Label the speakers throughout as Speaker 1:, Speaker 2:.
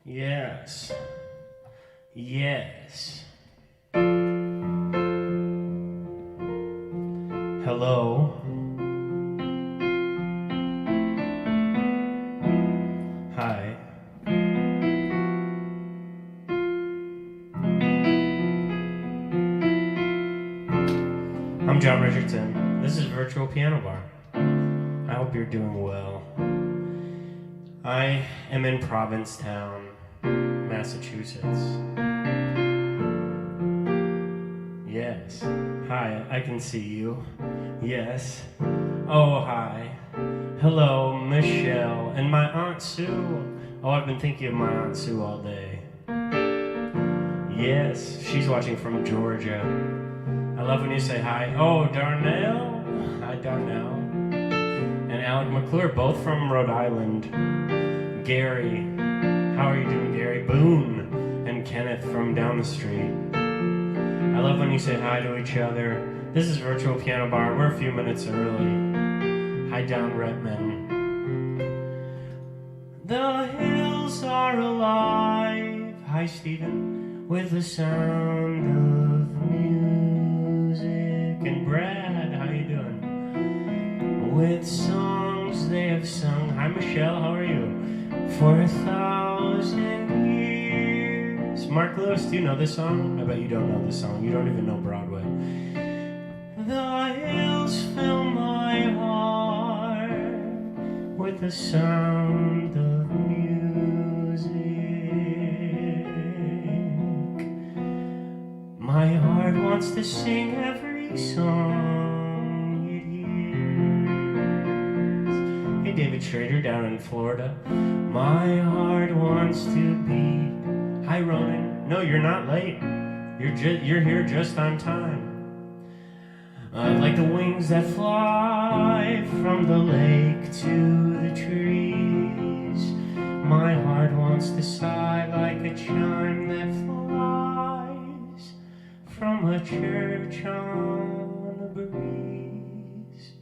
Speaker 1: Yes. Yes. Hello. Hi. I'm John Richardson. This is Virtual Piano Bar. I hope you're doing well. I am in Provincetown, Massachusetts. Yes. Hi, I can see you. Yes. Oh, hi. Hello, Michelle, and my Aunt Sue. Oh, I've been thinking of my Aunt Sue all day. Yes, she's watching from Georgia. I love when you say hi. Oh, Darnell. Hi, Darnell. And Alec McClure, both from Rhode Island. Gary. How are you doing, Gary? Boone. And Kenneth from down the street. I love when you say hi to each other. This is Virtual Piano Bar. We're a few minutes early. Hi, Don Redman. The hills are alive. Hi, Stephen. With the sound of music. And Brad, how you doing? With songs they have sung. Hi, Michelle. How are you? For 1,000 years. Mark Lewis, do you know this song? I bet you don't know this song. You don't even know Broadway. The hills fill my heart with the sound of music. My heart wants to sing every song it hears. Hey, David Schrader down in Florida. My heart wants to beat. Hi, Ronan. No, you're not late. You're here just on time. Like the wings that fly from the lake to the trees. My heart wants to sigh like a chime that flies from a church on a breeze.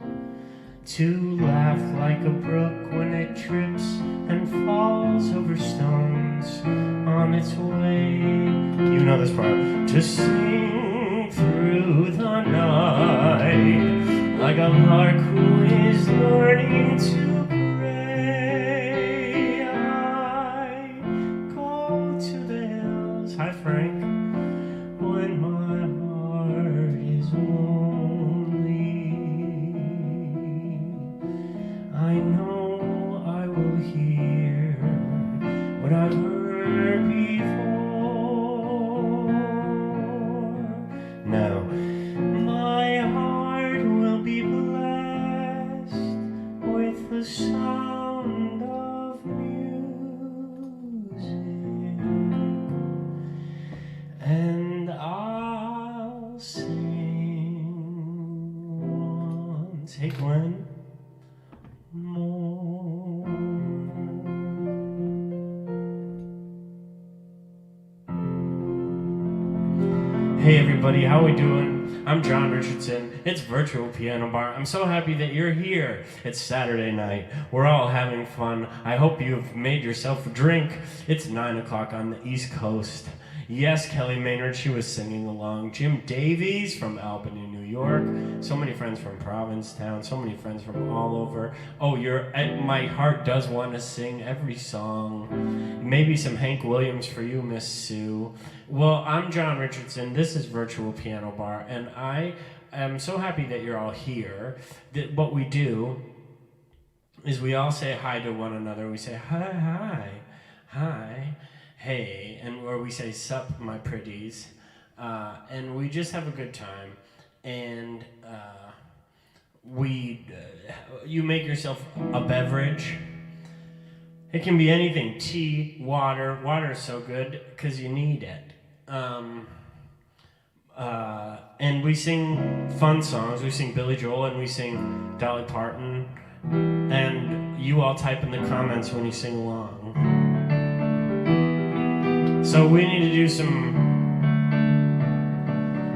Speaker 1: To laugh like a brook when it trips and falls over stones on its way. You know this part. To sing through the night like a lark who is learning to pray. I go to the hills. Hi, Frank. When my heart is lonely, I know I will hear what I've heard before. Now, my heart will be blessed with the sound of music, and I'll sing once. Hey, Glenn. More. Hey everybody, how we doing? I'm John Richardson. It's Virtual Piano Bar. I'm so happy that you're here. It's Saturday night. We're all having fun. I hope you've made yourself a drink. It's 9 o'clock on the East Coast. Yes, Kelly Maynard, she was singing along. Jim Davies from Albany, New York. So many friends from Provincetown. So many friends from all over. Oh, my heart does want to sing every song. Maybe some Hank Williams for you, Miss Sue. Well, I'm John Richardson. This is Virtual Piano Bar, and I am so happy that you're all here. What we do is we all say hi to one another. We say hi, hi, hi. Hey, and or we say sup, my pretties, and we just have a good time, and you make yourself a beverage. It can be anything: tea, water. Water is so good because you need it. And we sing fun songs. We sing Billy Joel and we sing Dolly Parton, and you all type in the comments when you sing along. So we need to do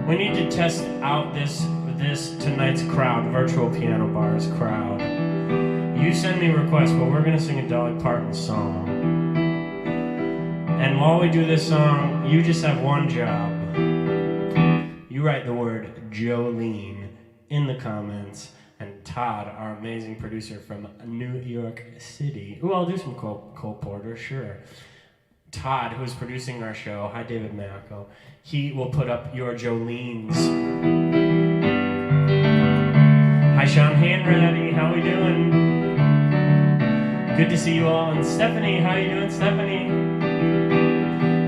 Speaker 1: we need to test out this tonight's crowd, Virtual Piano Bar's crowd. You send me requests, but we're gonna sing a Dolly Parton song. And while we do this song, you just have one job. You write the word Jolene in the comments, and Todd, our amazing producer from New York City. Ooh, I'll do some Cole Porter, sure. Todd, who's producing our show, hi David Macco, he will put up your Jolenes. Hi Sean Hanratty, how we doing? Good to see you all. And Stephanie, how you doing, Stephanie?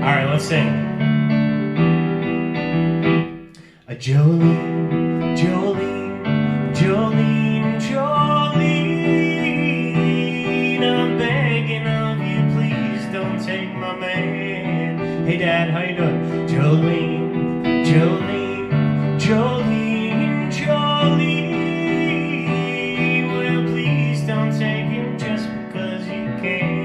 Speaker 1: Alright, let's sing. A Jolene, Jolene, Jolene, Jolene, I'm begging of you, please don't take my man. Hey Dad, how you doing? Jolene, Jolene, Jolene, Jolene, well please don't take him just because you can.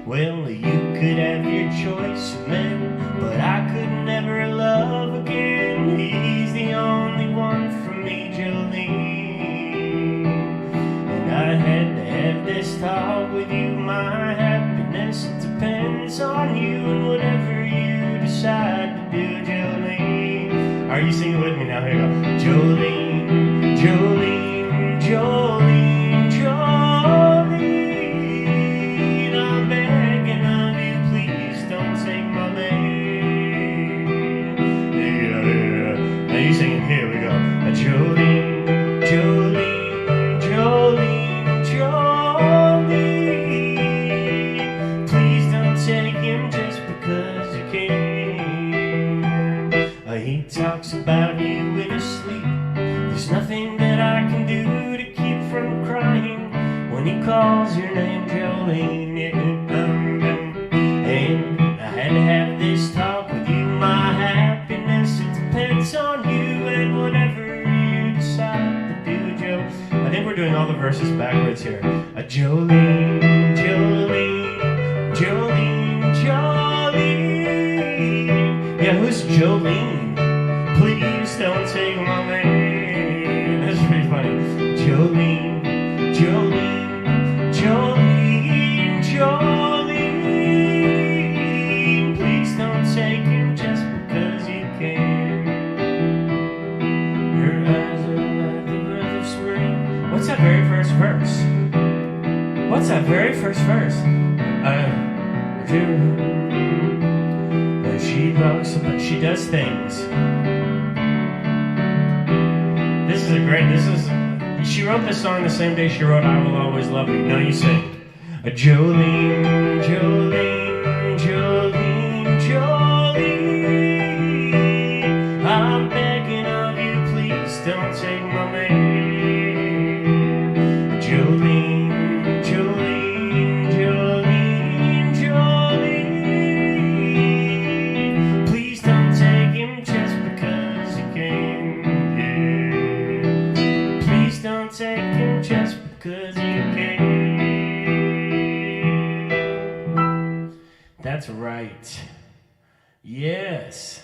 Speaker 1: Well, you could have your choice of men, but I could never love again. He's the only one for me, Jolene. And I had to have this talk with you. My happiness depends on you and whatever you decide to do, Jolene. Are you singing with me now? Here we go. Jolene, Jolene, Jolene, Jolene, I'm begging of you, please don't take my man. Now you singing, here we go. Jolene, Jolene, Jolene, Jolene, please don't take him just because you can. He talks about you in his sleep. There's nothing that I can do to keep from crying when he calls your name, Jolene. And I had to have this talk with you. My happiness, it depends on you and whatever you decide to do, Joe. I think we're doing all the verses backwards here. A Jolene, Jolene, Jolene, Jolene. Yeah, who's Jolene? Please don't take my man. That's pretty funny. Jolene, Jolene, Jolene, Jolene, please don't take him just because you can. Your eyes are like the breath of spring. What's that very first verse? What's that very first verse? She rocks, but she does things. She wrote this song the same day she wrote I Will Always Love You. Now you sing. A Jolene, Jolene, Jolene, Jolene, I'm begging of you, please don't take my man. Jolene, Jolene, Jolene, Jolene, please don't take him just because you can. Don't take him just because you can. That's right. Yes.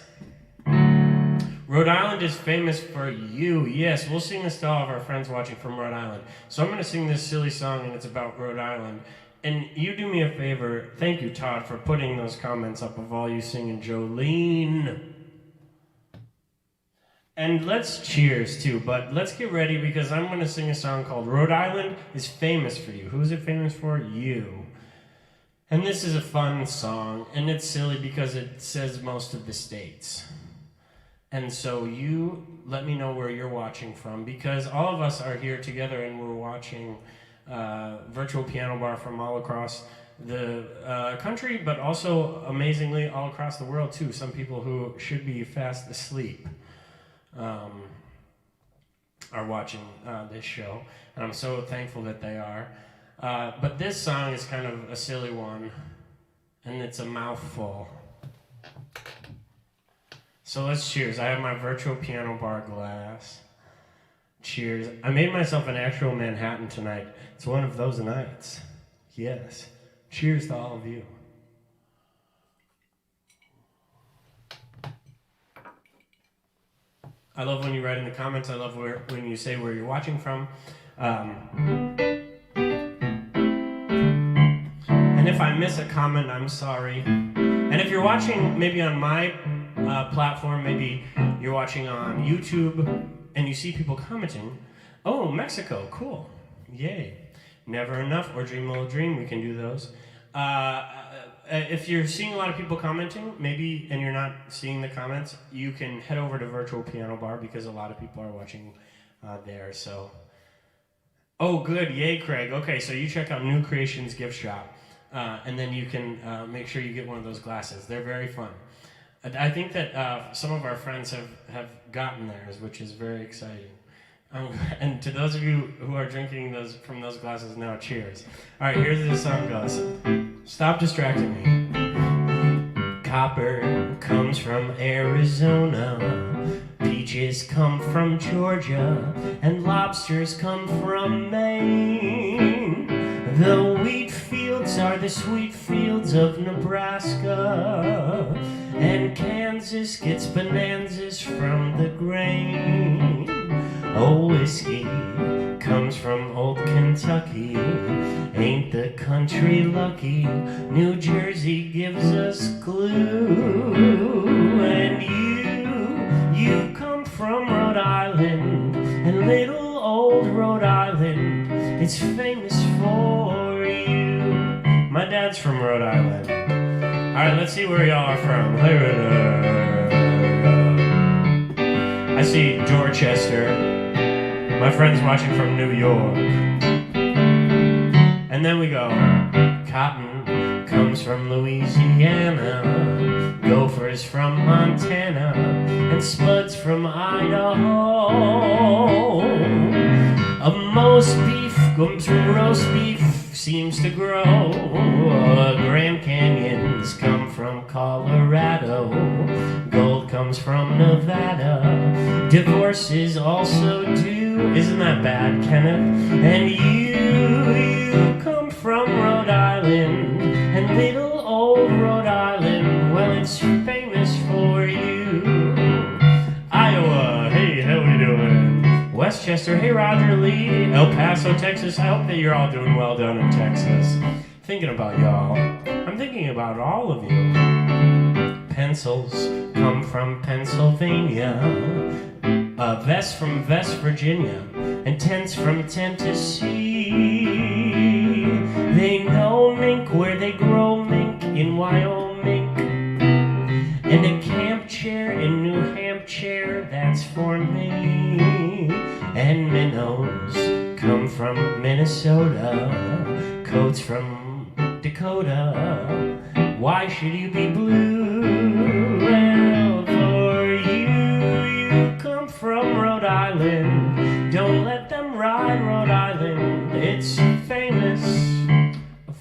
Speaker 1: Rhode Island is famous for you. Yes, we'll sing this to all of our friends watching from Rhode Island. So I'm going to sing this silly song, and it's about Rhode Island. And you do me a favor. Thank you, Todd, for putting those comments up of all you singing Jolene. And let's cheers too, but let's get ready because I'm going to sing a song called Rhode Island is Famous for You. Who's it famous for? You. And this is a fun song, and it's silly because it says most of the states. And so you let me know where you're watching from, because all of us are here together and we're watching Virtual Piano Bar from all across the country, but also, amazingly, all across the world too. Some people who should be fast asleep are watching this show, and I'm so thankful that they are. But this song is kind of a silly one, and it's a mouthful. So let's cheers. I have my Virtual Piano Bar glass. Cheers. I made myself an actual Manhattan tonight. It's one of those nights. Yes. Cheers to all of you. I love when you write in the comments. I love when you say where you're watching from. And if I miss a comment, I'm sorry. And if you're watching maybe on my platform, maybe you're watching on YouTube and you see people commenting, oh, Mexico, cool, yay. Never Enough or Dream a Little Dream, we can do those. If you're seeing a lot of people commenting, maybe, and you're not seeing the comments, you can head over to Virtual Piano Bar because a lot of people are watching there, so. Oh, good, yay, Craig. Okay, so you check out New Creations Gift Shop, and then you can make sure you get one of those glasses. They're very fun. I think that some of our friends have gotten theirs, which is very exciting. And to those of you who are drinking from those glasses now, cheers. All right, here's the song goes. Stop distracting me. Copper comes from Arizona. Peaches come from Georgia, and lobsters come from Maine. The wheat fields are the sweet fields of Nebraska, and Kansas gets bonanzas from the grain. Oh, whiskey comes from old Kentucky. Ain't the country lucky? New Jersey gives us glue. And you come from Rhode Island, and little old Rhode Island, it's famous for you. My dad's from Rhode Island. All right, let's see where y'all are from. I see Dorchester. My friend's watching from New York. And then we go, cotton comes from Louisiana, gophers from Montana, and spuds from Idaho. A most beef comes from roast beef, seems to grow. Grand Canyons come from Colorado. Gold comes from Nevada. Divorces also do. Isn't that bad, Kenneth? And you come from Rhode Island. And little old Rhode Island, well, it's famous for you. Iowa, hey, how we doing? Westchester, hey, Roger Lee. El Paso, Texas, I hope that you're all doing well down in Texas. Thinking about y'all. I'm thinking about all of you. Pencils come from Pennsylvania. Vests from West Virginia. And tents from Tennessee. They know mink where they grow mink in Wyoming. And a camp chair in New Hampshire, that's for me. And minnows come from Minnesota. Coats from Dakota. Why should you be blue? Well, for you come from Rhode Island. Don't let them ride Rhode Island. It's famous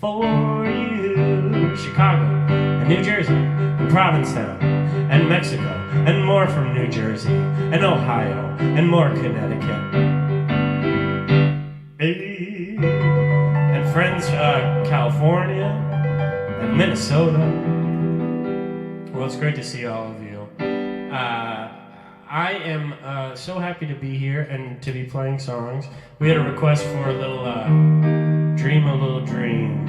Speaker 1: for you. Chicago and New Jersey and Provincetown and Mexico and more from New Jersey and Ohio and more Connecticut. Hey. And friends, California and Minnesota. Well, it's great to see all of you. I am so happy to be here and to be playing songs. We had a request for a little Dream a Little Dream.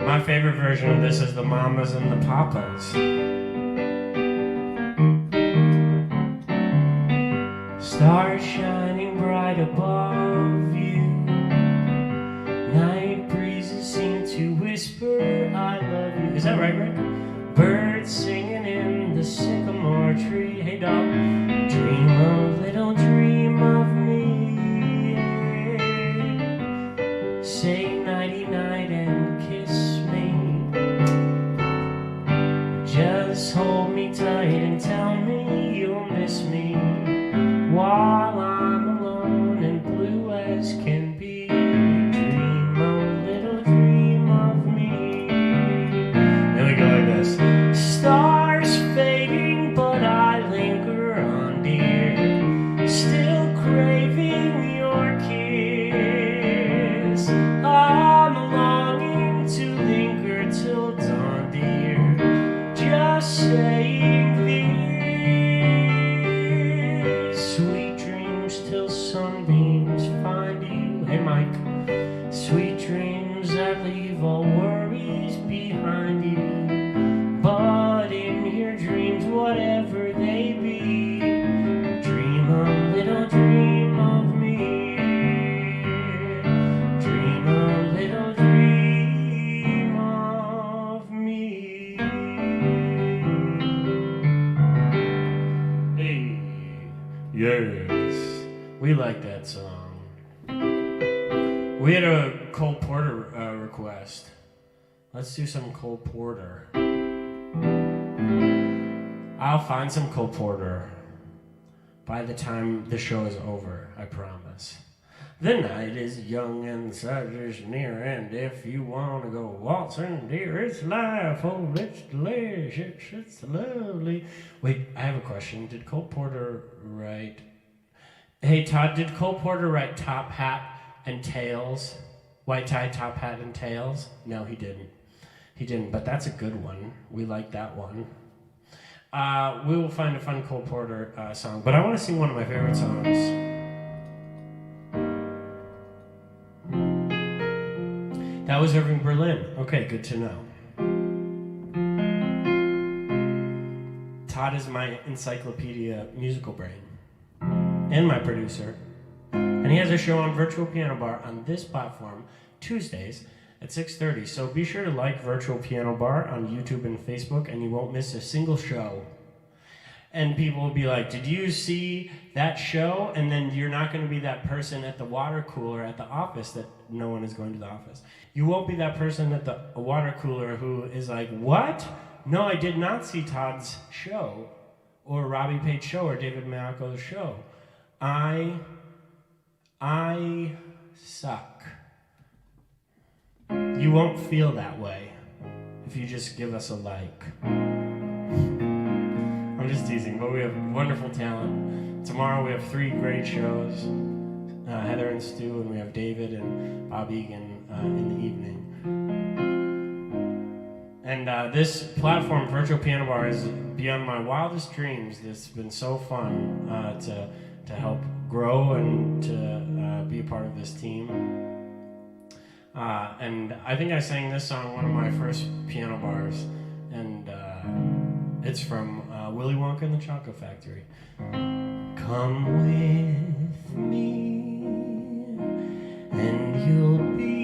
Speaker 1: My favorite version of this is the Mamas and the Papas. Stars shining bright above you. Night breezes seem to whisper, I love you. Is that right, Rick? Birds singing in the sycamore tree. Hey, dog. Dream a little dream of me. Say nighty-night and kiss me. Just hold me tight and tell me you'll miss me while I'm alone and blue as can be. Dream a little dream of me. Then we go like this. Stars fading, but I linger on, dear. Still craving your kiss. I'm longing to linger till dawn, dear. Just say leave all worries behind you, but in your dreams, whatever they be, dream a little dream of me. Dream a little dream of me. Hey, yes, we like that song. We had a Cole Porter request. Let's do some Cole Porter. I'll find some Cole Porter by the time the show is over, I promise. The night is young and the such is near, and if you want to go waltzing, dear, it's life. Oh, it's delicious, it's lovely. Wait, I have a question. Did Cole Porter write... Hey, Todd, did Cole Porter write Top Hat and Tails? White tie, top hat, and tails? No, he didn't. He didn't, but that's a good one. We like that one. We will find a fun Cole Porter song, but I want to sing one of my favorite songs. That was Irving Berlin. Okay, good to know. Todd is my encyclopedia musical brain and my producer. And he has a show on Virtual Piano Bar on this platform Tuesdays at 6:30. So be sure to like Virtual Piano Bar on YouTube and Facebook, and you won't miss a single show. And people will be like, did you see that show? And then you're not going to be that person at the water cooler at the office that no one is going to the office. You won't be that person at the water cooler who is like, what? No, I did not see Todd's show, or Robbie Page's show, or David Mayako's show. I suck. You won't feel that way if you just give us a like. I'm just teasing, but we have wonderful talent. Tomorrow we have 3 great shows. Heather and Stu, and we have David and Bob Egan in the evening. And this platform, Virtual Piano Bar, is beyond my wildest dreams. It's been so fun to help grow and to be a part of this team. And I think I sang this song one of my first piano bars, and it's from Willy Wonka and the Chocolate Factory. Come with me, and you'll be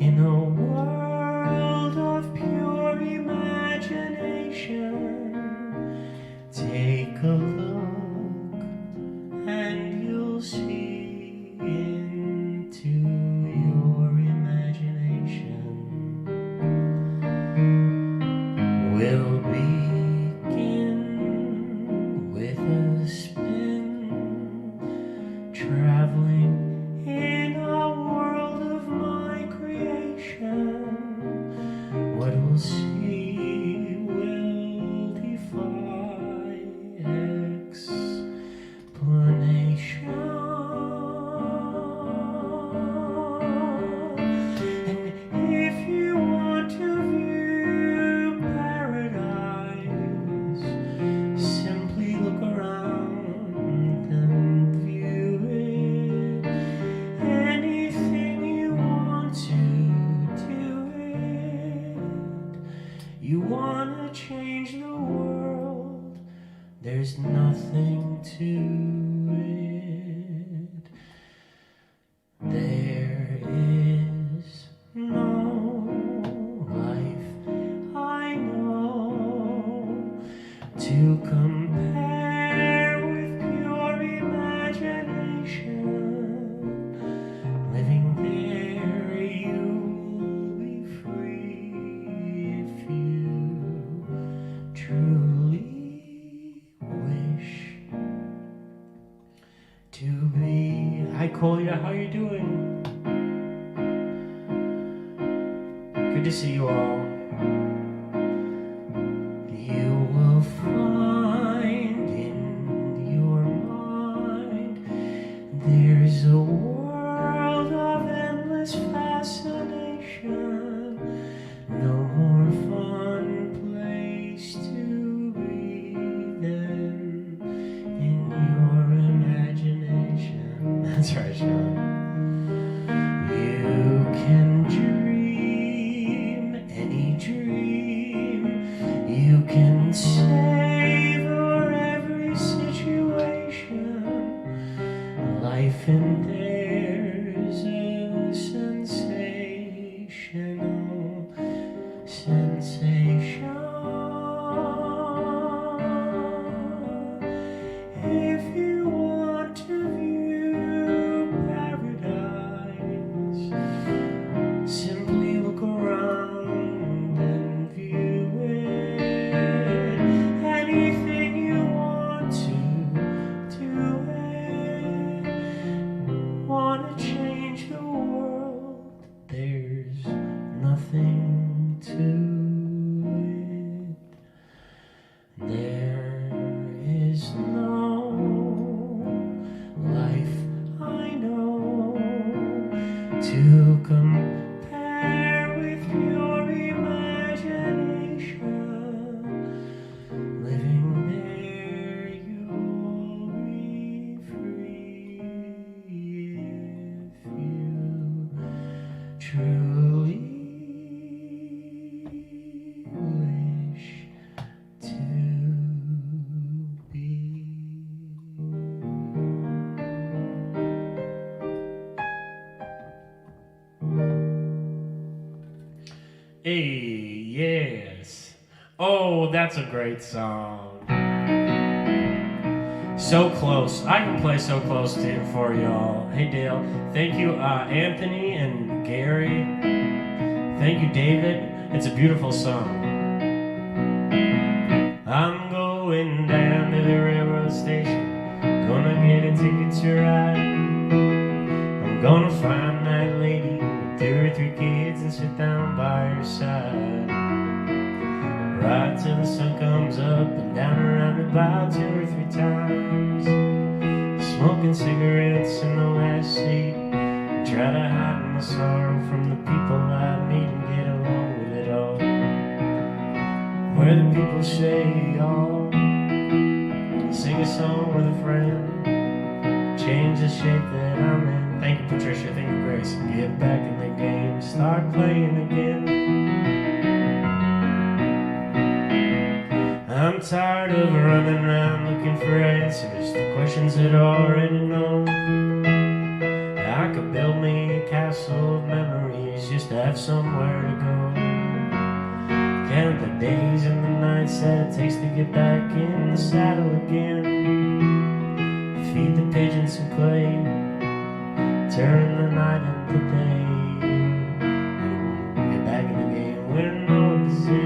Speaker 1: in a world of pure imagination. Take a look, and you'll see into your imagination. We'll begin with a spin, traveling in a world of my creation. What we'll see will defy explanation. And if you want to view paradise, simply look around and view it. Anything you want to do it. You want to change the world, there's nothing to it. There is no life I know to compare with pure imagination. Living there, you will be free if you truly wish to be. Hi, Collier, how you doing? Good to see you all. You will find in your mind there's a world of endless fascination. No more fun place to be than in your imagination. That's right, Sean. You nothing to it. There is no life I know to compare with your imagination. Living there, you'll be free if you truly wish to be. Hey, yes. Oh, that's a great song. So close. I can play So Close to you for y'all. Hey, Dale. Thank you, Anthony and Gary. Thank you, David. It's a beautiful song. I'm going down to the railroad station. Gonna get a ticket to ride. I'm gonna find that lady with 2 or 3 kids and sit down by her side. Ride till the sun comes up and down around about 2 or 3 times. Smoking cigarettes in the last seat. Try to hide my sorrow from the people I meet and get along with it all. Where the people say, oh, sing a song with a friend. Change the shape that I'm in. Thank you, Patricia. Thank you, Grace. Get back in the game. Start playing again. I'm tired of running around looking for answers to questions that I already know. I could build me a castle of memories just to have somewhere to go. Count the days and the nights that it takes to get back in the saddle again. Feed the pigeons some clay. Turn the night into day. Get back in the game when I know what to say.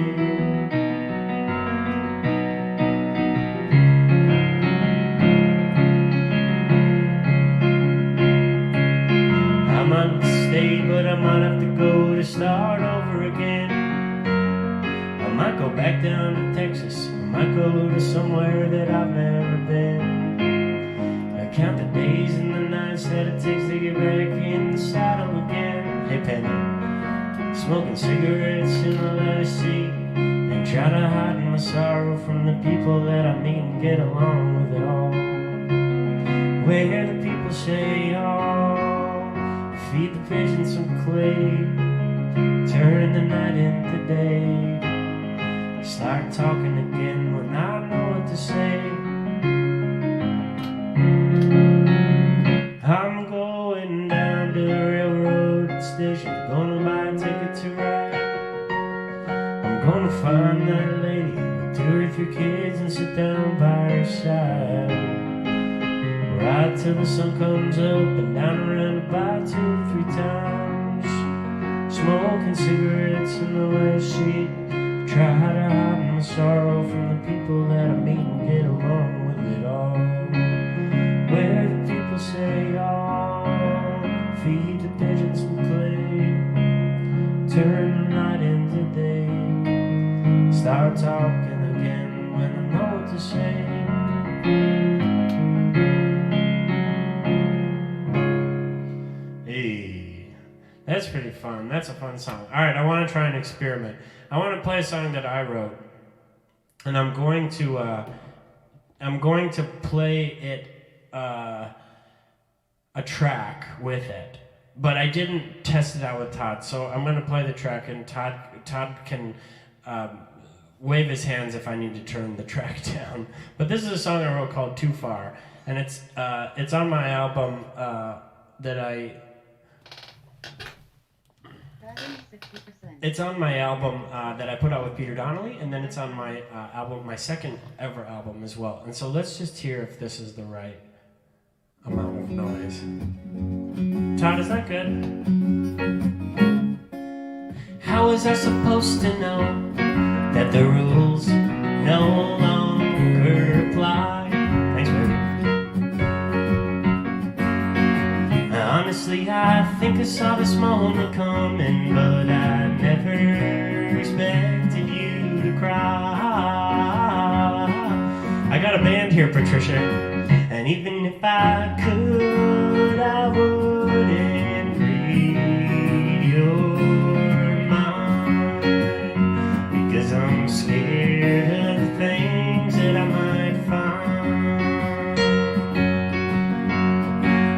Speaker 1: But I might have to go to start over again. I might go back down to Texas. I might go to somewhere that I've never been. I count the days and the nights that it takes to get back in the saddle again. Hey Penny, smoking cigarettes in the leather seat and try to hide my sorrow from the people that I meet and get along with it all. Where the people say, oh, feed the pigeons some clay, turn the night into day, start talking again when I know what to say. I'm going down to the railroad station, gonna buy a ticket to ride. I'm gonna find that lady with 2 or 3 kids and sit down by her side. Ride till the sun comes up and down around about 2 or 3 times. Smoking cigarettes in the last seat. Try to hide my sorrow from the people that I meet and get along with it all. Where the people say, oh, feed the pigeons some clay. Turn the night into day. Start talking again when I know what to say. That's pretty fun. That's a fun song. All right, I want to try an experiment. I want to play a song that I wrote, and I'm going to play it a track with it, but I didn't test it out with Todd. So I'm going to play the track, and Todd can wave his hands if I need to turn the track down. But this is a song I wrote called "Too Far," and it's on my album that I. It's on my album that I put out with Peter Donnelly, and then it's on my album, my second ever album as well. And so let's just hear if this is the right amount of noise. Todd, is that good? How was I supposed to know that the rules no longer apply? Thanks, baby. Honestly, I think I saw this moment coming, but I never expected you to cry. I got a band here, Patricia, and even if I could, I wouldn't read your mind, because I'm scared of the things that I might find.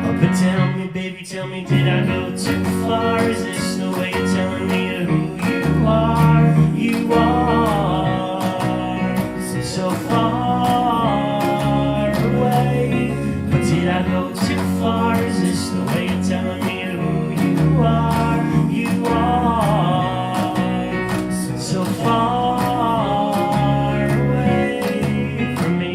Speaker 1: Oh, but tell me, baby, tell me, did I go too far? Is this the way you're telling me who you are? You are so far away. But did I go too far? Is this the way you're telling me who you are? You are so far away from me.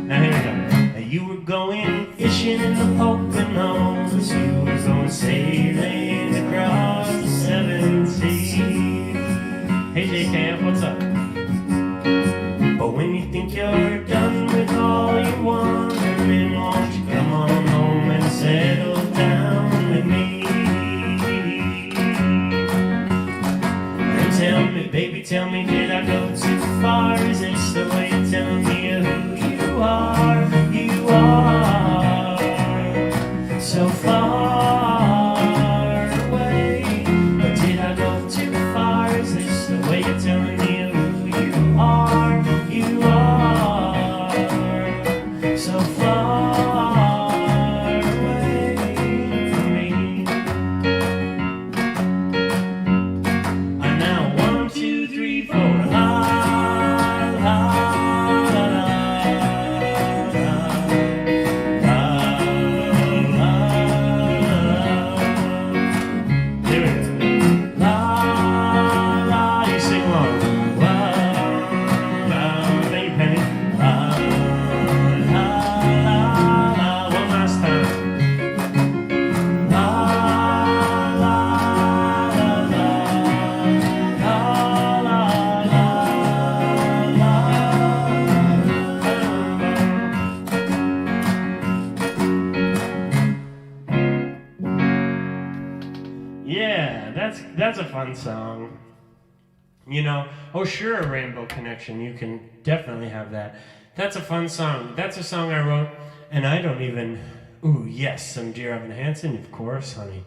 Speaker 1: Now here we go. You were going fishing in the Poconos. You were going sailing across the seven seas. Hey JKF, what's up? But when you think you're done with all your wandering, won't you come on home and settle down with me? And tell me, baby, tell me, did I go too far? Is this the way you're telling me who you are? You are so far away. But did I go too far? Is this the way you're telling me who you are? You are so far away from me. And now 1, 2, 3, 4. La, la, la, la, la, la, Here we go. La, la, you sing along. La, la, thank you, Penny. La, la, la, la, one last time. La, la, la, la, la, la, la, Yeah, that's a fun song. You know, oh sure, Rainbow Connection, you can definitely have that. That's a fun song. That's a song I wrote, and I don't even, ooh, yes, some Dear Evan Hansen, of course, honey.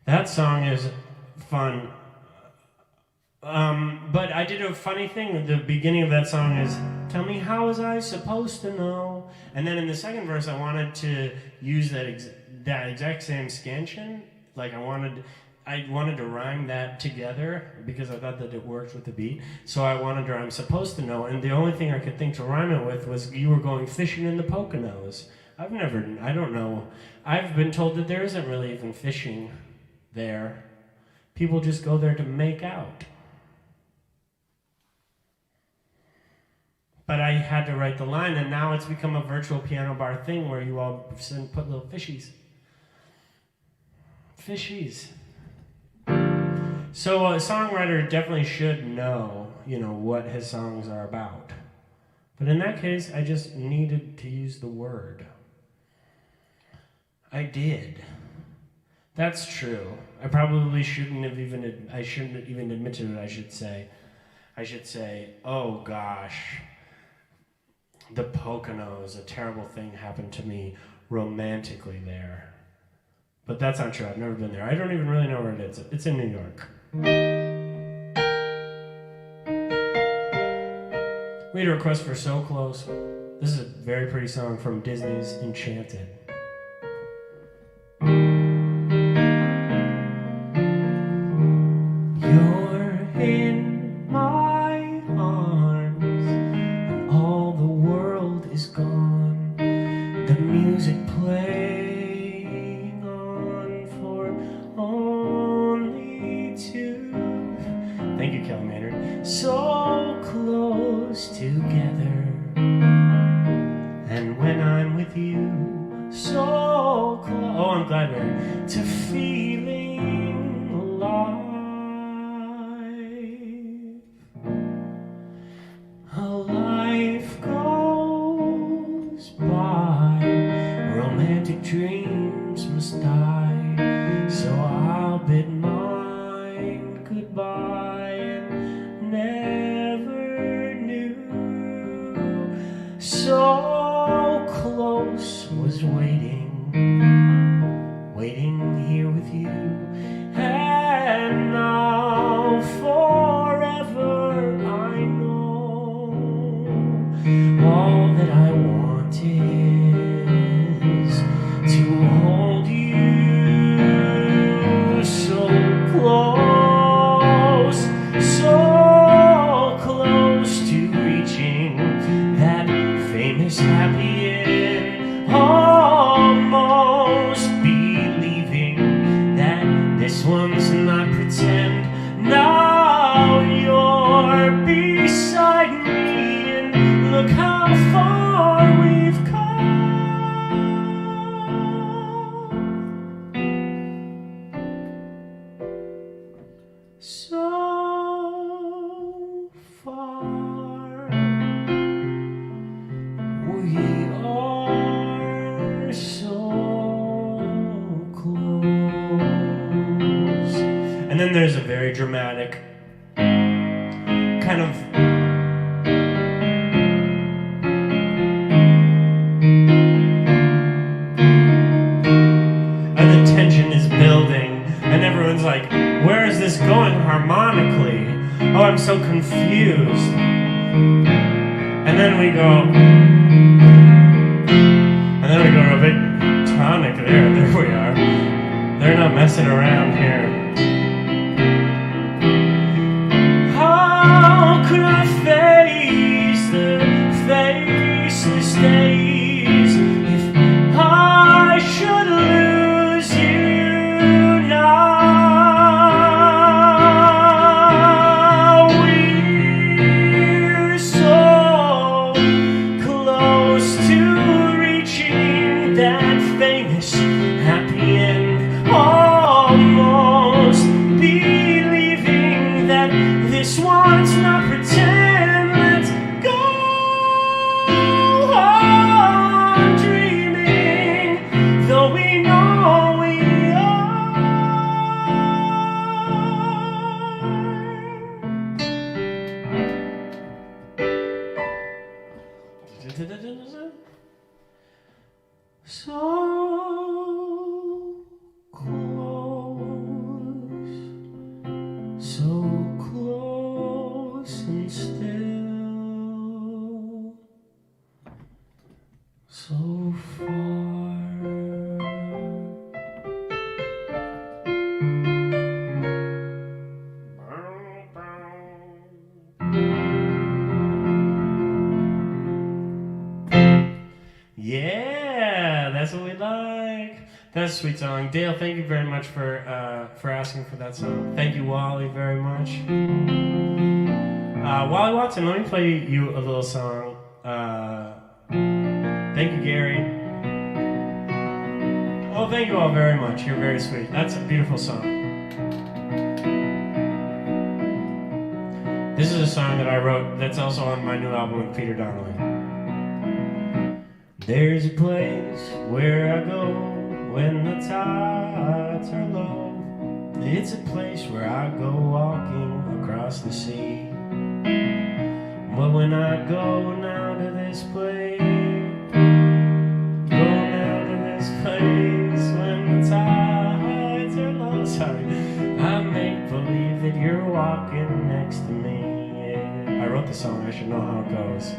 Speaker 1: That song is fun. But I did a funny thing. The beginning of that song is, tell me how was I supposed to know? And then in the second verse, I wanted to use that exact same scansion. Like I wanted to rhyme that together because I thought that it worked with the beat. So I wanted to rhyme supposed to know, and the only thing I could think to rhyme it with was you were going fishing in the Poconos. I don't know. I've been told that there isn't really even fishing there. People just go there to make out. But I had to write the line, and now it's become a virtual piano bar thing where you all put little fishies. Fishies. So a songwriter definitely should know, what his songs are about. But in that case, I just needed to use the word. I did. That's true. I probably shouldn't even admit to it. I should say, oh gosh, the Poconos, a terrible thing happened to me romantically there. But that's not true. I've never been there. I don't even really know where it is. It's in New York. We had a request for So Close. This is a very pretty song from Disney's Enchanted. You're in my arms, and all the world is gone. The music playing on for only two. Thank you, Kelly Maynard. So close together, and when I'm with you, so close. Oh, I'm glad we're to feeling alive. A life goes by, romantic dreams must die. So to hold you so close, so close to reaching that famous happy end, almost believing that this one's not pretend. Now you're beside me, and look how far we've come. So far, we are so close. And then there's a very dramatic kind of and the tension is building and everyone's like, where is this going harmonically? Oh, I'm so confused. And then we go to a big tonic there we are. They're not messing around here. How could I face the faceless days if I should lose you now? We're so close to reaching that famous happy end, almost believing that this one's not pretend. Let's go on dreaming, though we know we are. So close, so close and still, so far. Yeah, that's what we like. That's a sweet song. Dale, thank you very much for asking for that song. Thank you, Wally, very much. Wally Watson, let me play you a little song. Thank you, Gary. Oh, thank you all very much. You're very sweet. That's a beautiful song. This is a song that I wrote that's also on my new album with Peter Donnelly. There's a place where I go when the tides are low. It's a place where I go walking across the sea. But when I go now to this place, when the tides are low, sorry, I make believe that you're walking next to me. Yeah. I wrote the song, I should know how it goes.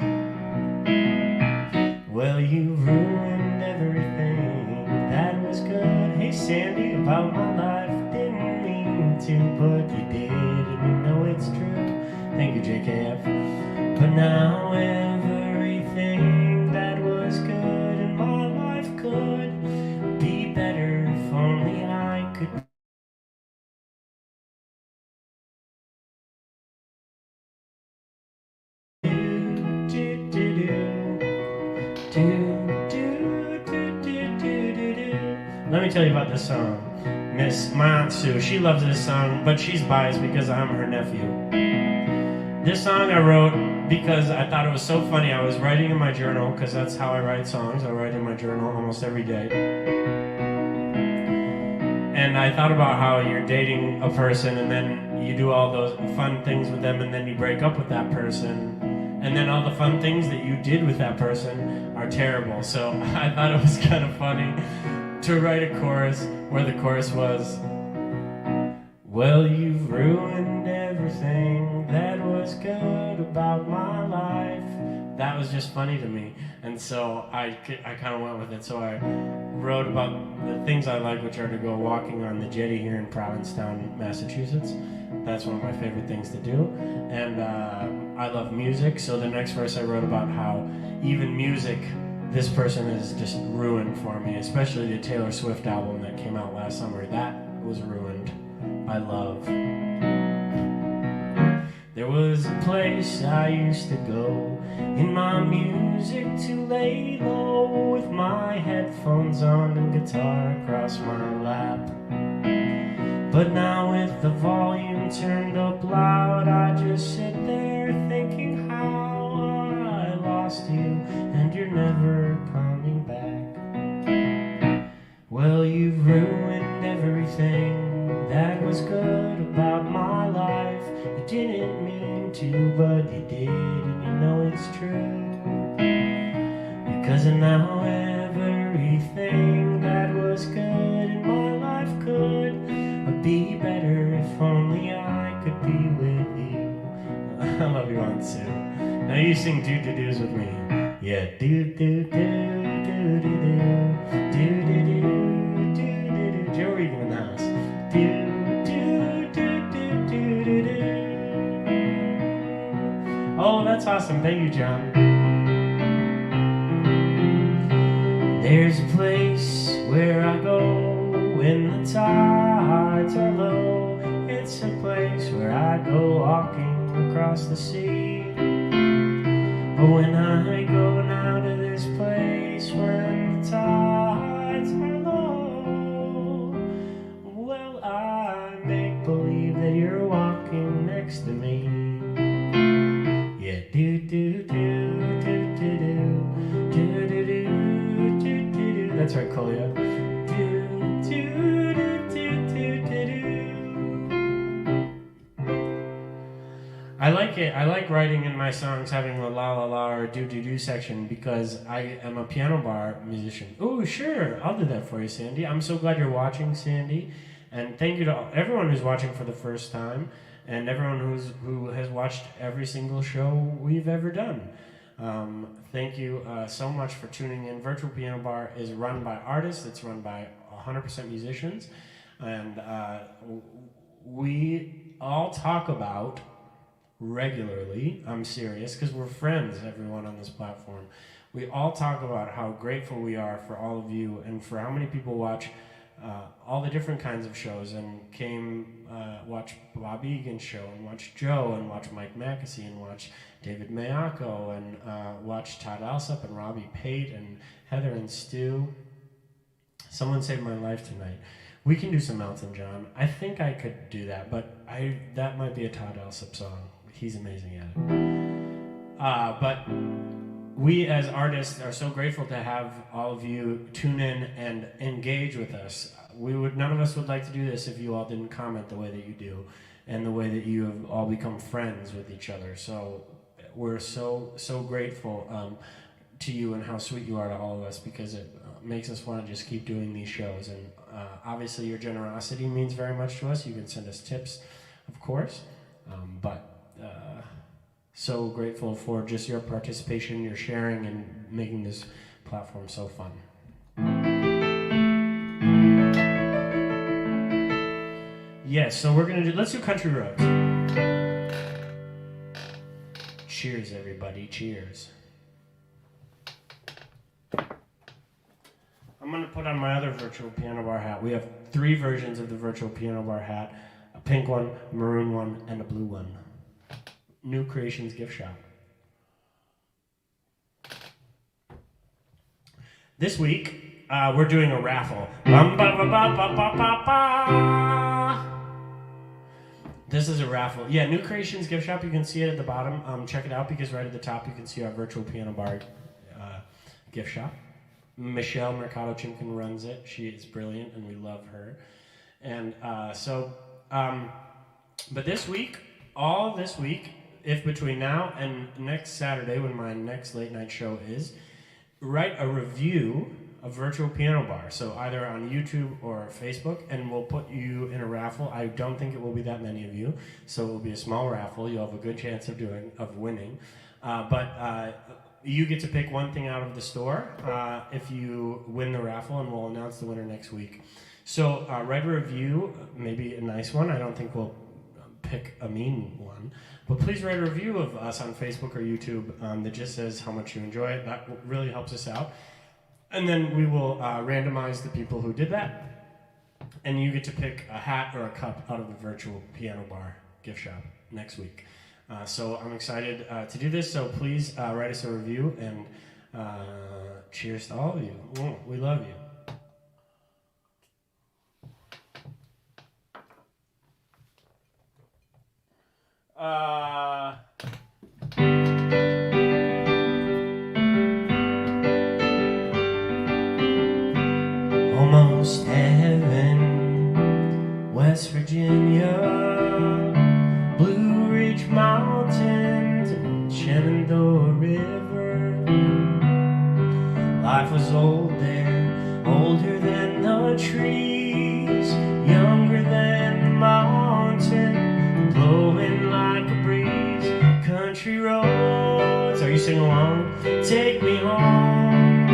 Speaker 1: Well, you ruined everything that was good. Hey, Sandy, about my life, didn't mean to, but you did, and you know it's true. Thank you, JKF. But now everything that was good in my life could be better if only I could. Let me tell you about this song. My Aunt Sue, she loves this song, but she's biased because I'm her nephew. This song I wrote because I thought it was so funny. I was writing in my journal, because that's how I write songs. I write in my journal almost every day. And I thought about how you're dating a person and then you do all those fun things with them and then you break up with that person. And then all the fun things that you did with that person are terrible. So I thought it was kind of funny to write a chorus where the chorus was, well, you've ruined everything that was good about my life. that was just funny to me, and so I kind of went with it. So I wrote about the things I like, which are to go walking on the Jetty here in Provincetown, Massachusetts. That's one of my favorite things to do, and I love music. So the next verse I wrote about how even music, this person is just ruined for me, especially the Taylor Swift album that came out last summer. That was ruined by love. There was a place I used to go in my music to lay low, with my headphones on and guitar across my lap. But now with the volume turned up loud, I just sit there thinking how I lost you and you're never coming back. Well, you've ruined everything that was good about my life. You didn't mean to, but you did, and you know it's true. Because now everything that was good in my life could be better if only I could be with you. I love you, Aunt Sue. Now you sing do-do-doos with me. Yeah, do-do-do-do-do-do-do, do-do-do-do-do-do. Joe Regan in the house. Do-do-do-do-do-do. Oh, that's awesome. Thank you, John. There's a place where I go when the tides are low. It's a place where I go walking across the sea. But when I go now to this place when the tides are low, well, I make believe that you're walking next to me. Yeah, do-do-do-do-do-do-do-do-do-do-do. That's right, Colia. I like it. I like writing in my songs having a la la la or do do do section because I am a piano bar musician. Oh, sure, I'll do that for you, Sandy. I'm so glad you're watching, Sandy, and thank you to everyone who's watching for the first time, and everyone who has watched every single show we've ever done. Thank you so much for tuning in. Virtual Piano Bar is run by artists. It's run by 100% musicians, and we all talk about regularly, I'm serious, because we're friends, everyone on this platform. We all talk about how grateful we are for all of you and for how many people watch all the different kinds of shows and came watch Bob Egan's show and watch Joe and watch Mike Mackesy and watch David Mayako and watch Todd Alsop and Robbie Pate and Heather and Stu. Someone saved my life tonight. We can do some Elton John. I think I could do that, but that might be a Todd Alsop song. He's amazing at it. But we as artists are so grateful to have all of you tune in and engage with us. None of us would like to do this if you all didn't comment the way that you do and the way that you have all become friends with each other. So we're so grateful to you and how sweet you are to all of us, because it makes us want to just keep doing these shows. And obviously your generosity means very much to us. You can send us tips, of course, but so grateful for just your participation, your sharing, and making this platform so fun. Yes, so let's do Country Roads. Cheers, everybody, cheers. I'm gonna put on my other virtual piano bar hat. We have 3 versions of the virtual piano bar hat: a pink one, a maroon one, and a blue one. New Creations Gift Shop. This week, we're doing a raffle. This is a raffle. Yeah, New Creations Gift Shop. You can see it at the bottom. Check it out, because right at the top you can see our virtual piano bar gift shop. Michelle Mercado Chimkin runs it. She is brilliant, and we love her. And but this week, all this week, if between now and next Saturday, when my next late night show is, write a review of Virtual Piano Bar. So either on YouTube or Facebook, and we'll put you in a raffle. I don't think it will be that many of you, so it will be a small raffle. You'll have a good chance of winning. But you get to pick one thing out of the store if you win the raffle, and we'll announce the winner next week. So write a review, maybe a nice one. I don't think we'll pick a mean one. But please write a review of us on Facebook or YouTube that just says how much you enjoy it. That really helps us out. And then we will randomize the people who did that. And you get to pick a hat or a cup out of the virtual piano bar gift shop next week. So I'm excited to do this. So please write us a review, and cheers to all of you. We love you. Almost heaven, West Virginia, Blue Ridge Mountains and Shenandoah River. Life was old there, older than the trees, younger than the mountain, blowing like a breeze. Country roads, are you singing along? Take me home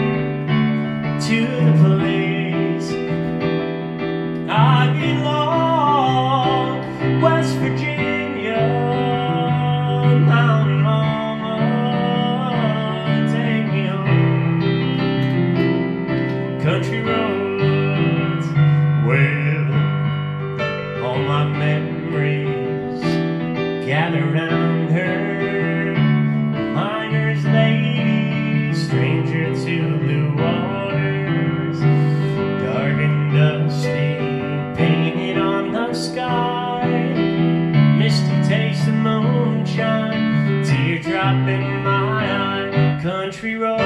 Speaker 1: to the place I belong, West Virginia, Mountain Mama, take me home. Country roads, well, all my memories gather round her. Miner's lady, stranger to blue waters, dark and dusty, painted on the sky. Misty taste of moonshine, teardrop in my eye. Country road,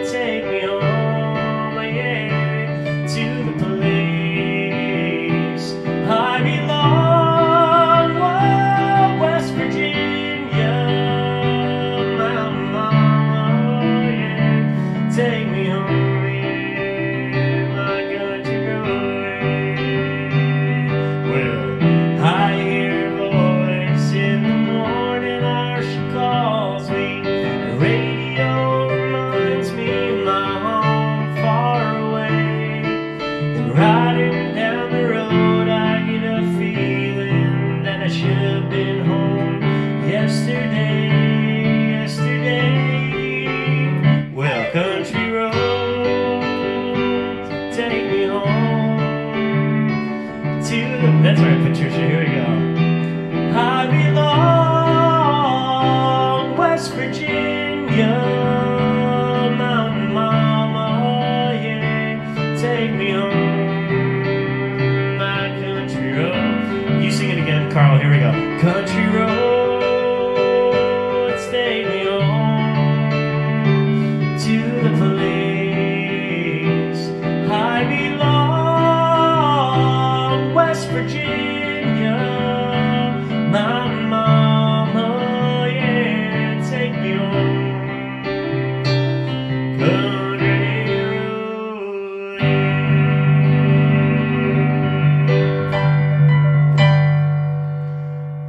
Speaker 1: take me home, yeah, to the place I belong. Whoa, West Virginia, Mountain Mama, yeah, take me home, yeah, my country road. Well, I hear a voice in the morning hour, she calls me. The radio reminds me of my home far away. And riding down the road, I get a feeling that I should have been home yesterday. Well, country roads, take me home to the... That's right, Patricia, here we go. I belong, West Virginia, Mountain Mama, yeah, take me home, my country road. You sing it again, Carl, here we go. Country roads, take me home to the place I belong, West Virginia, Mountain Mama, yeah, take me home. Country road.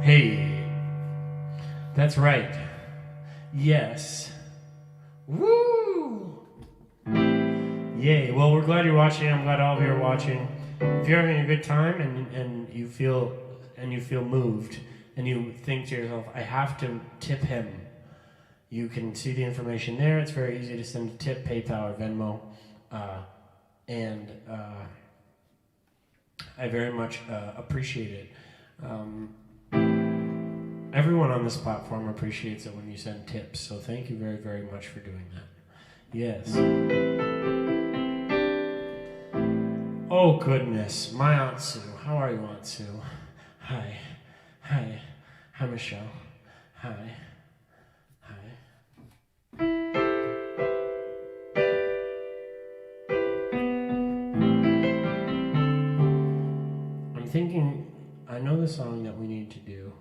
Speaker 1: Hey, that's right. Yes. Woo! Yay. Well, we're glad you're watching. I'm glad all of you are watching. If you're having a good time and you feel moved and you think to yourself, I have to tip him, you can see the information there. It's very easy to send a tip, PayPal or Venmo. And I very much appreciate it. Everyone on this platform appreciates it when you send tips, so thank you very, very much for doing that. Yes. Oh goodness, my Aunt Sue. How are you, Aunt Sue? Hi. Hi. Hi, Michelle. Hi. Hi. I'm thinking, I know the song that we need to do.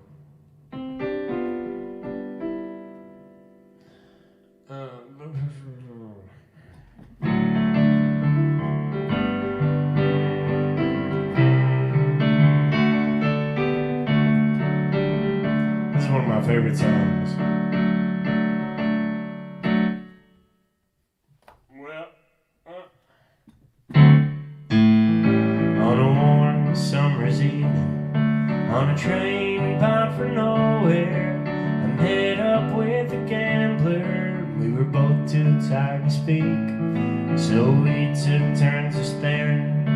Speaker 1: It's one of my favorite songs. On a train bound for nowhere, I met up with a gambler. We were both too tired to speak, so we took turns of staring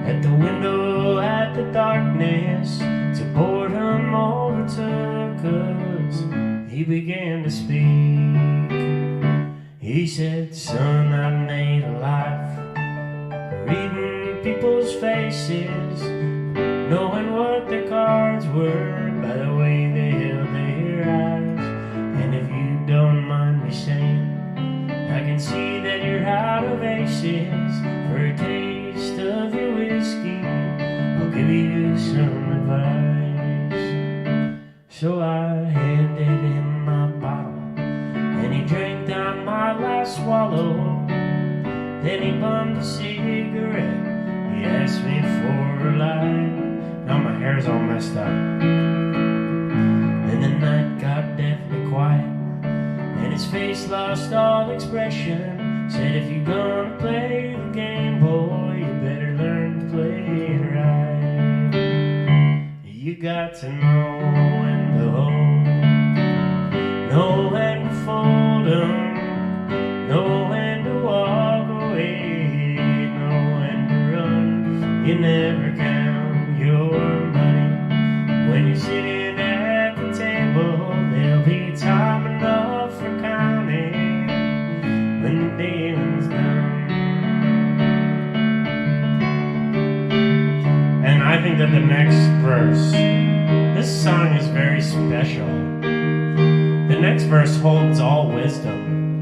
Speaker 1: at the window at the darkness. Till boredom overtook us, he began to speak. He said, son, I made a life reading people's faces, knowing what their cards were by the way they held their eyes. And if you don't mind me saying, I can see that you're out of aces. For a taste of your whiskey, I'll give you some advice. So I handed him my bottle, and he drank down my last swallow. Then he bummed a cigarette, he asked me for a light. Now my hair's all messed up. Then the night got deathly quiet, and his face lost all expression. Said, if you're gonna play the game, boy, you better learn to play it right. You got to know when to hold, know when to fold 'em, know when to walk away, know when to run. You never count your money when you're sitting at the table. There'll be time enough for counting when the dealing's done. And I think that the next verse, this song is very special. The next verse holds all wisdom.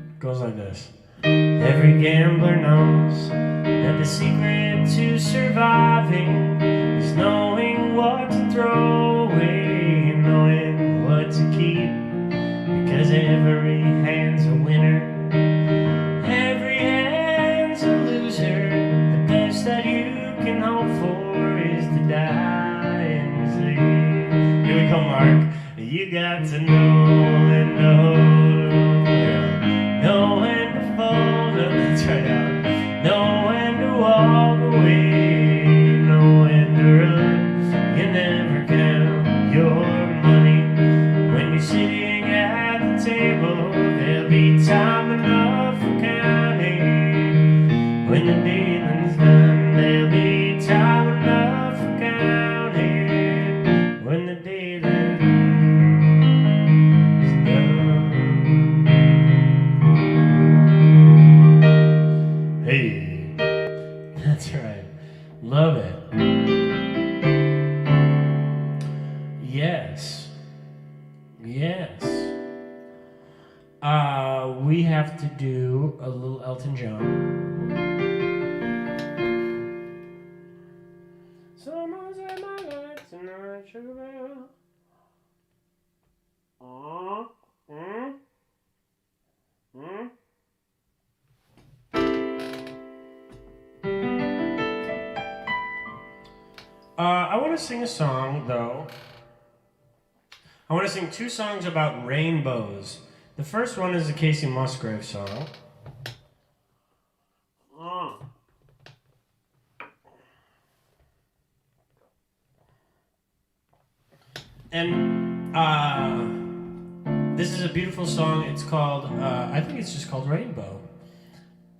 Speaker 1: It goes like this. Every gambler knows that the secret to surviving is knowing what to throw away and knowing what to keep. Because every hand's a winner, every hand's a loser. The best that you can hope for is to die in your sleep. Here we go, Mark. You got to know when to hold 'em, know when to fold 'em. That's right out. Know when to walk away, know when to run. You never count your money when you're sitting at the table. There'll be time enough for counting when the dealing's done. There'll be time enough for counting when the dealing's done. Hey, that's right. Love it. Yes. Yes. We have to do a little Elton John. Someone's at my life tonight, sugar bell. I want to sing a song, though. I want to sing two songs about rainbows. The first one is a Casey Musgrave song. And this is a beautiful song. It's called, I think it's just called Rainbow.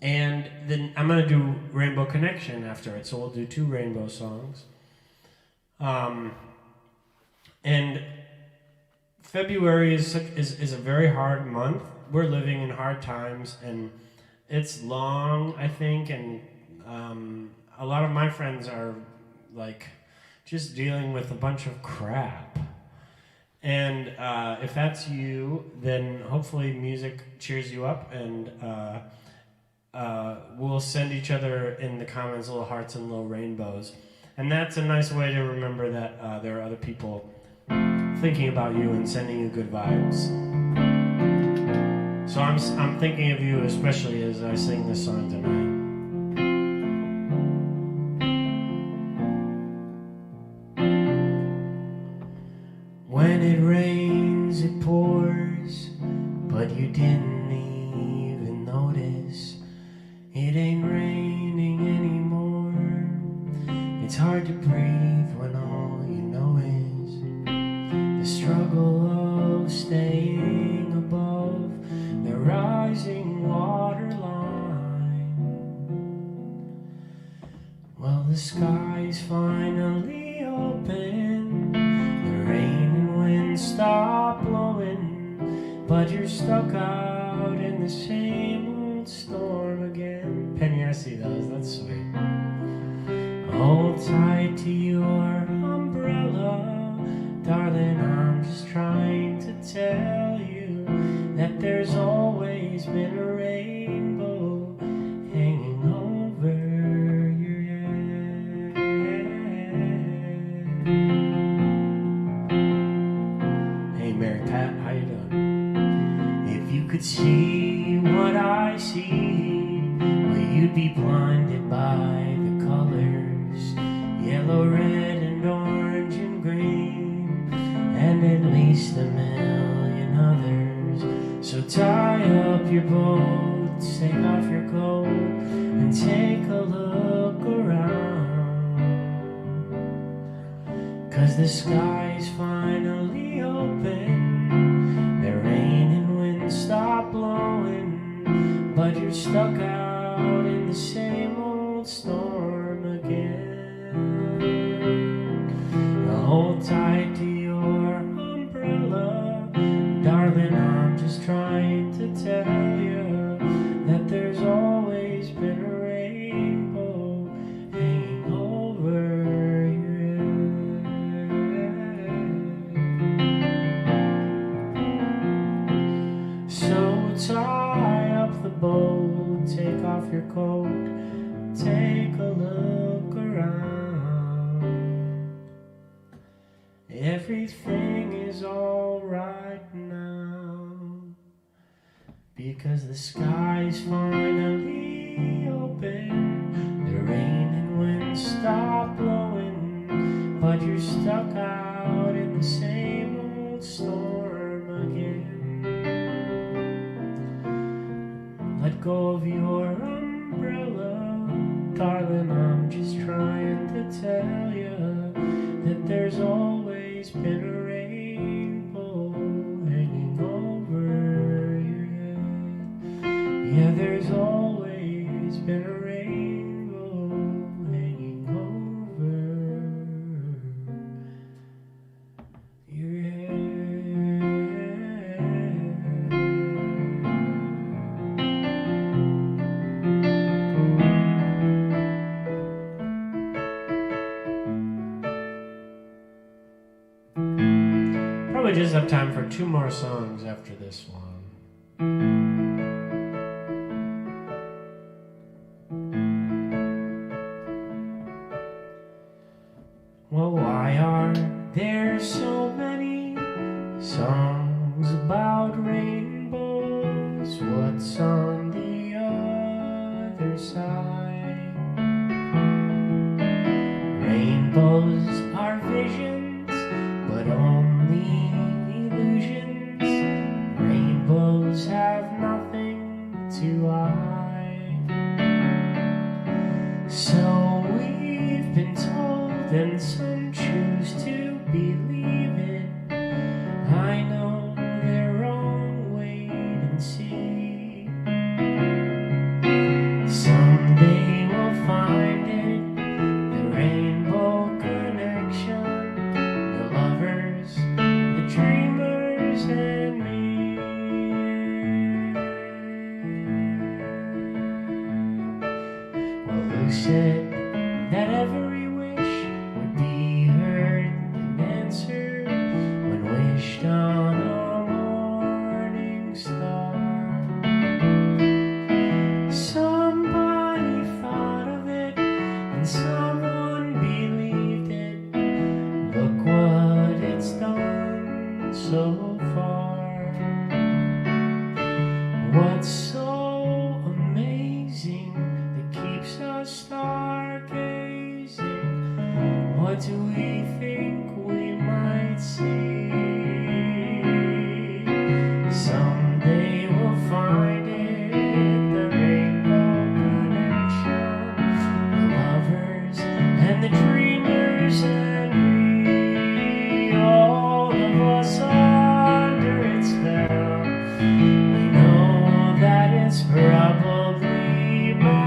Speaker 1: And then I'm going to do Rainbow Connection after it. So we'll do two rainbow songs. And February is a very hard month. We're living in hard times, and it's long, I think, and a lot of my friends are like just dealing with a bunch of crap. And if that's you, then hopefully music cheers you up, and we'll send each other in the comments little hearts and little rainbows. And that's a nice way to remember that there are other people thinking about you and sending you good vibes. So I'm thinking of you especially as I sing this song tonight. When it rains, it pours, but you didn't even notice. It ain't raining anymore. It's hard to breathe when the skies finally open, the rain and wind stop blowing, but you're stuck out in the same old storm again. Penny, I see those, that's sweet. Hold tight to your umbrella, darling, I'm just trying to tell you that there's always been a rainbow hanging over your head. Hey Mary Pat, how you doing? If you could see what I see, well, you'd be blinded by the colors, yellow, red, and orange, and green, and at least a million others. So tie up your boat, take off your coat, and take a look around, 'cause the sky's finally open, the rain and wind stop blowing, but you're stuck out in the same old storm again. Hold tight to your umbrella, darling, I'm just trying to tell you that there's always been a rainbow hanging over your head. So tie up the boat, take off your coat, take a look around. Everything is all right now, because the sky's finally open, the rain and wind stop blowing, but you're stuck out in the same old storm again. Let go of your umbrella, darling, I'm just trying to tell you that there's always been a rainbow hanging over your head. Yeah, there's always been a rainbow hanging over your head. Probably just have time for 2 more songs after this one. Well, why are there so many songs about rainbows? What's on the other side? Rainbows are visions, but only illusions. Rainbows have nothing to hide. So we've been told, and some choose to believe it. I know they're wrong, wait and see. Someday we'll find it, the rainbow connection, the lovers, the dreamers, and me. Well, who said that every wish would be heard and answered when wished on a morning star? Somebody thought of it and someone believed it. Look what it's done so far. What's so amazing that keeps us stargazing? What do we think we might see? Someday we'll find it, the rainbow connection, the lovers and the dreamers and me. All of us under its spell. We know that it's probably magic.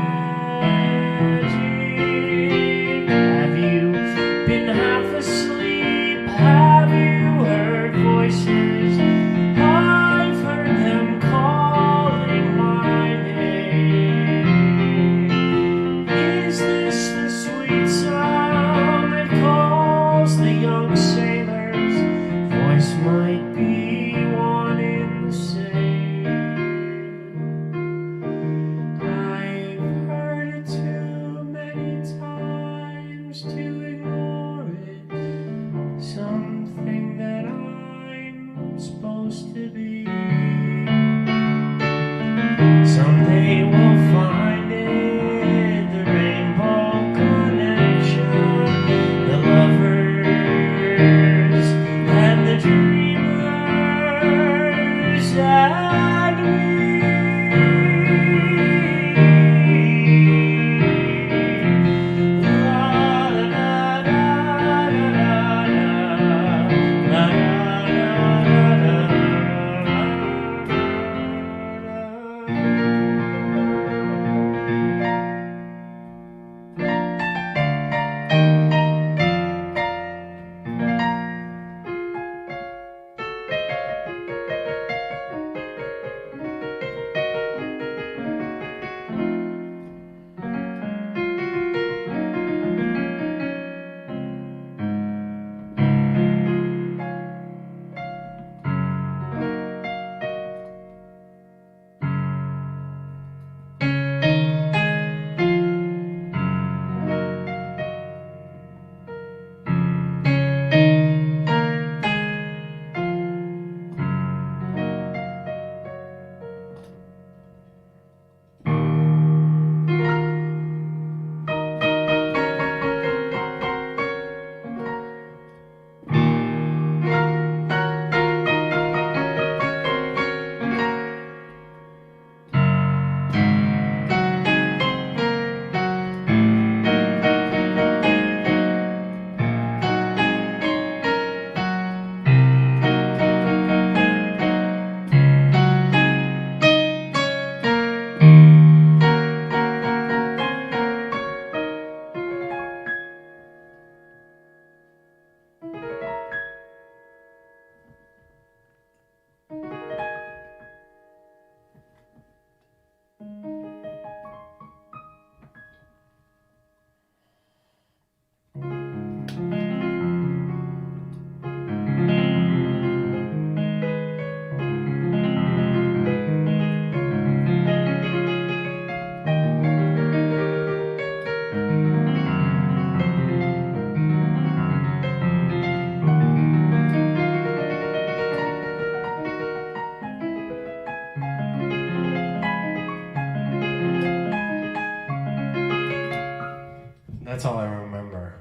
Speaker 1: That's all I remember.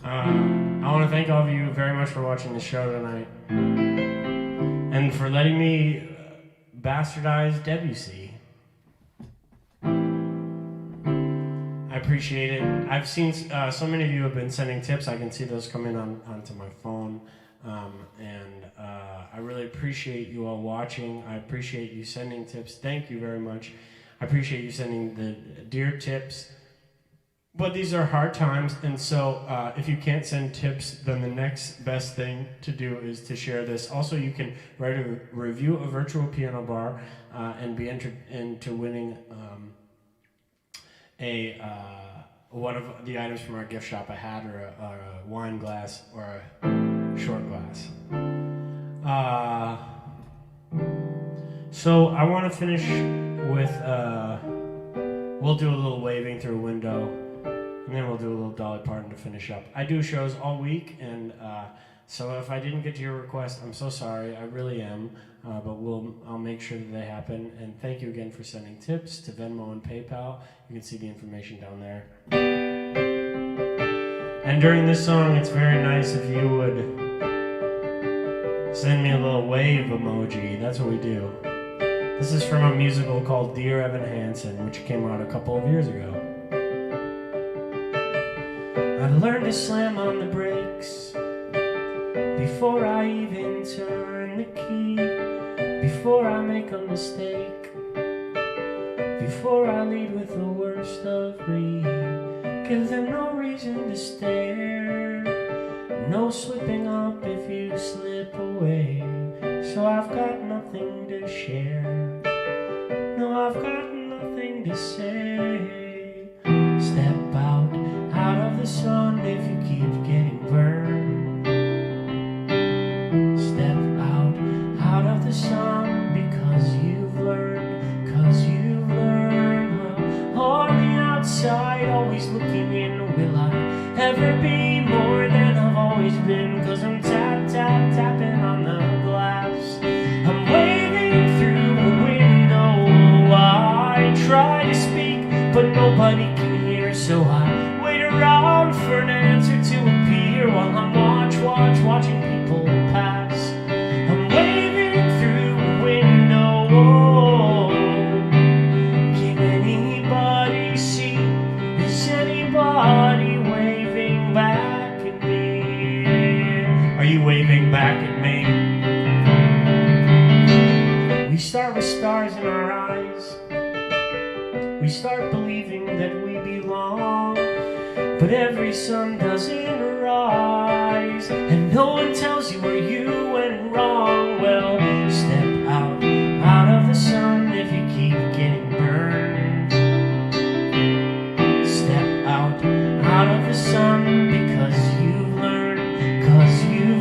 Speaker 1: I want to thank all of you very much for watching the show tonight and for letting me bastardize Debussy. I appreciate it. I've seen so many of you have been sending tips. I can see those coming onto my phone. I really appreciate you all watching. I appreciate you sending tips. Thank you very much. I appreciate you sending the dear tips. But these are hard times, and so if you can't send tips, then the next best thing to do is to share this. Also, you can write a review of Virtual Piano Bar and be entered into winning one of the items from our gift shop, a hat or a wine glass or a short glass. So I want to finish with, we'll do a little waving through a window, and then we'll do a little Dolly Parton to finish up. I do shows all week, and so if I didn't get to your request, I'm so sorry, I really am, but I'll make sure that they happen, and thank you again for sending tips to Venmo and PayPal. You can see the information down there. And during this song, it's very nice if you would send me a little wave emoji. That's what we do. This is from a musical called Dear Evan Hansen, which came out a couple of years ago. I've learned to slam on the brakes before I even turn the key, before I make a mistake, before I lead with the worst of me. Give them no reason to stare, no slipping up if you slip away. So I've got nothing to share, no, I've got nothing to say. Step out of the sun if you keep getting burned. Step out of the sun because you've learned, well, on the outside, always looking in. Will I ever be more than I've always been? Cause I'm tapping on the glass. I'm waving through a window. I try to speak, but nobody can hear, so I wait around for an answer to appear while I'm watching people pass. I'm waving through a window. Can anybody see? Is anybody waving back at me? Are you waving back at me? We start with stars in our eyes. We start believing that we belong, but every sun doesn't rise, and no one tells you where you went wrong. Well, step out of the sun if you keep getting burned. Step out of the sun because you've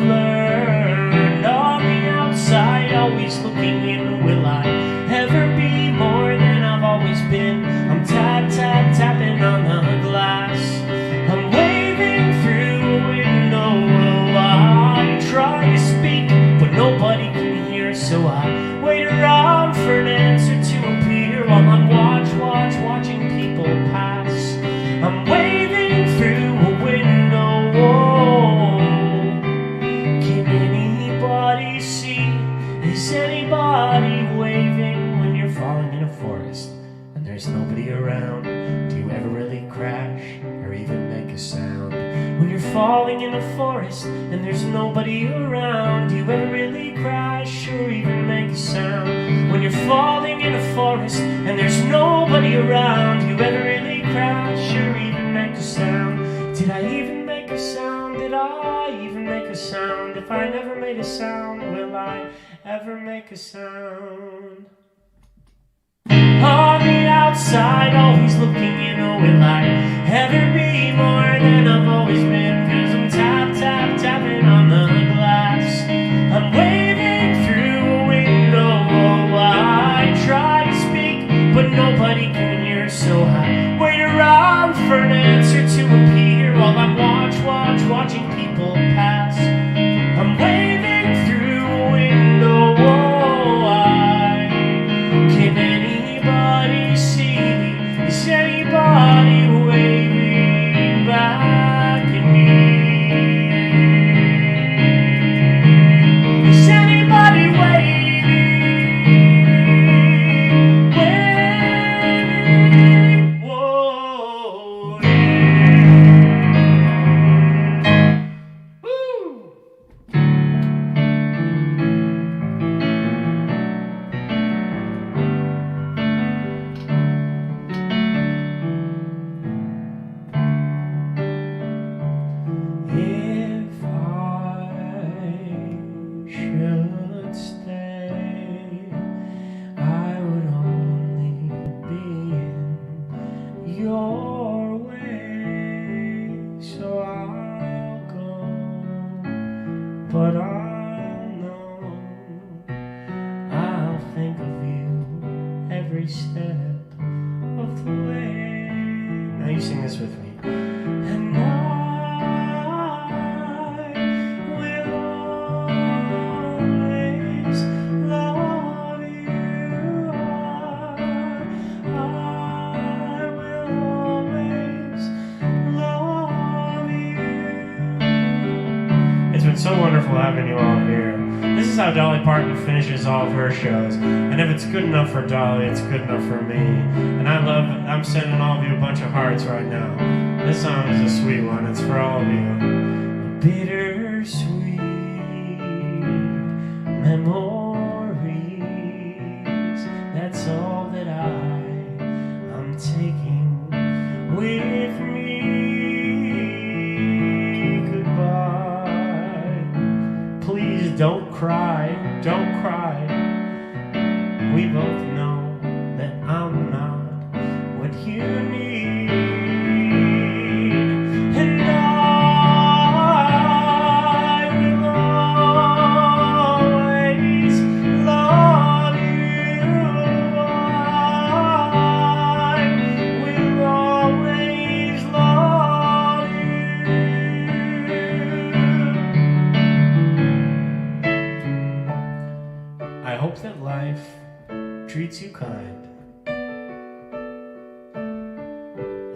Speaker 1: learned, on the outside, always looking in. Will I ever be more than I've always been? I'm tapping on the glass. I'm waving through a window. I try to speak, but nobody can hear, so I wait around for an answer to appear while I'm watching people pass. I'm waving through a window. Can anybody see? Is anybody waving when you're falling in a forest and there's nobody around? Do you ever really crash or even make a sound? When you're falling in a forest and there's nobody around, do you ever really crash or even make a sound? When you're falling in a forest and there's nobody around, do you ever really crash or even make a sound? Did I even make a sound? Did I even make a sound? If I never made a sound, will I ever make a sound? On the outside, always looking in. Will I ever be more than I've always been? Cause I'm tapping on the glass. I'm waving through a window. I try to speak, but nobody can hear, so I wait around for an answer to appear while I'm watching people pass. I'm waving through a window. Can anybody see? anybody waving back at me? Is anybody waving? Whoa, Woo! If I should stay, I would only be in your way. So I'll go, but I'll know I'll think of you every step of the way. Now you sing this with me. And I will always love you. I will always love you. It's been so wonderful having you all here. This is how Dolly Parton finishes all of her shows. And if it's good enough for Dolly, it's good enough for me. And I'm sending all of you a bunch of hearts right now. This song is a sweet one. It's for all of you. Bittersweet memories. That's all that I'm taking with me. Goodbye. Please don't cry. Don't cry. We both know that I'm not what you need. And I will always love you. I will always love you. I hope that life treats you kind.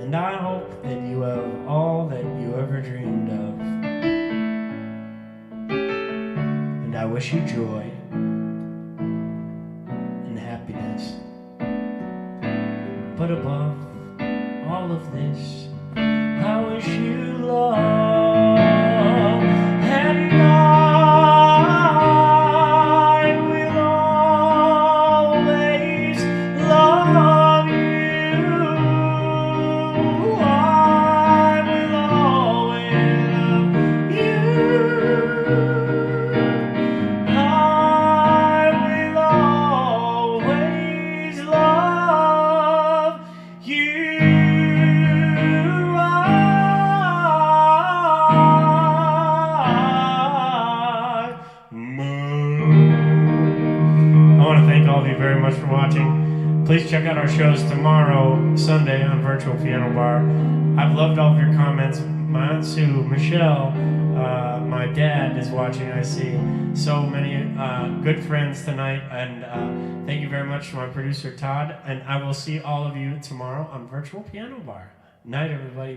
Speaker 1: And I hope that you have all that you ever dreamed of. And I wish you joy and happiness. But above all of this, I wish you love. And I will always love you. Very much for watching. Please check out our shows tomorrow, Sunday, on Virtual Piano Bar. I've loved all of your comments. My Aunt Sue, Michelle, my dad is watching, I see. So many good friends tonight, and thank you very much to my producer, Todd, and I will see all of you tomorrow on Virtual Piano Bar. Night, everybody. Bye.